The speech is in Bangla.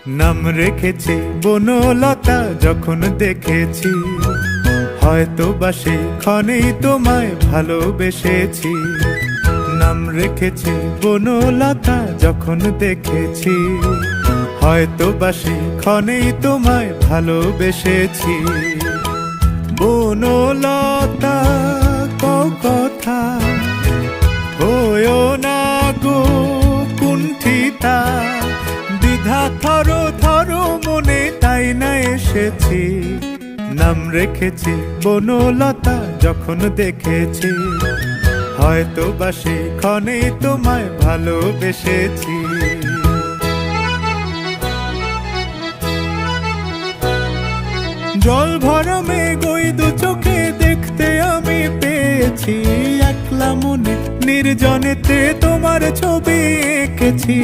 নাম রেখেছি বনলতা যখন দেখেছি, হয়তো বা সেই ক্ষণেই তোমায় ভালোবেসেছি। নাম রেখেছি বনলতা যখন দেখেছি, হয়তো বা সেই ক্ষণেই তোমায় ভালোবেসেছি। বনলতা কও কথা, হয়ো না গো কুণ্ঠিতা, দ্বিধা থরো থরো মনে তাই না এসেছি। নাম রেখেছি বনলতা যখন দেখেছি, হয়তো বা সেই ক্ষণেই তোমায় ভালোবেসেছি। জল ভরা মেঘ ওই দু চোখে দেখতে আমি পেয়েছি, একলা মনে নির্জনেতে তোমার ছবি এঁকেছি।